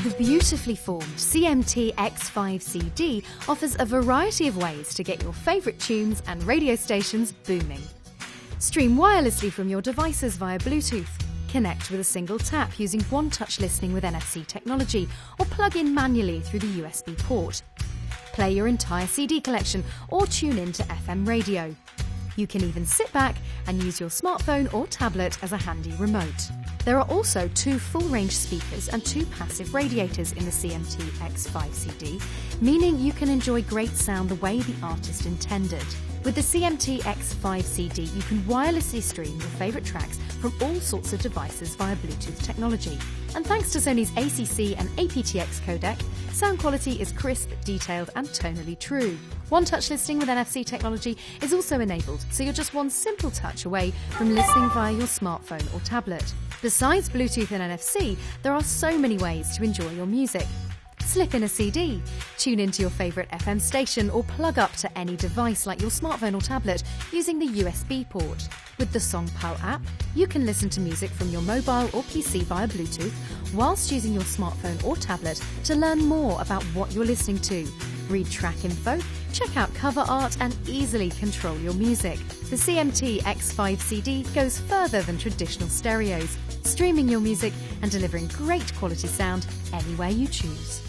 The beautifully formed CMT-X5 CD offers a variety of ways to get your favourite tunes and radio stations booming. Stream wirelessly from your devices via Bluetooth, connect with a single tap using one-touch listening with NFC technology, or plug in manually through the USB port. Play your entire CD collection or tune in to FM radio. You can even sit back and use your smartphone or tablet as a handy remote. There are also 2 full-range speakers and 2 passive radiators in the CMT-X5 CD, meaning you can enjoy great sound the way the artist intended. With the CMT-X5 CD, you can wirelessly stream your favourite tracks from all sorts of devices via Bluetooth technology. And thanks to Sony's ACC and aptX codec, sound quality is crisp, detailed and tonally true. One-touch listening with NFC technology is also enabled, so you're just one simple touch away from listening via your smartphone or tablet. Besides Bluetooth and NFC, there are so many ways to enjoy your music. Slip in a CD, tune into your favourite FM station, or plug up to any device like your smartphone or tablet using the USB port. With the SongPal app, you can listen to music from your mobile or PC via Bluetooth whilst using your smartphone or tablet to learn more about what you're listening to, read track info, check out cover art and easily control your music. The CMT-X5 CD goes further than traditional stereos, streaming your music and delivering great quality sound anywhere you choose.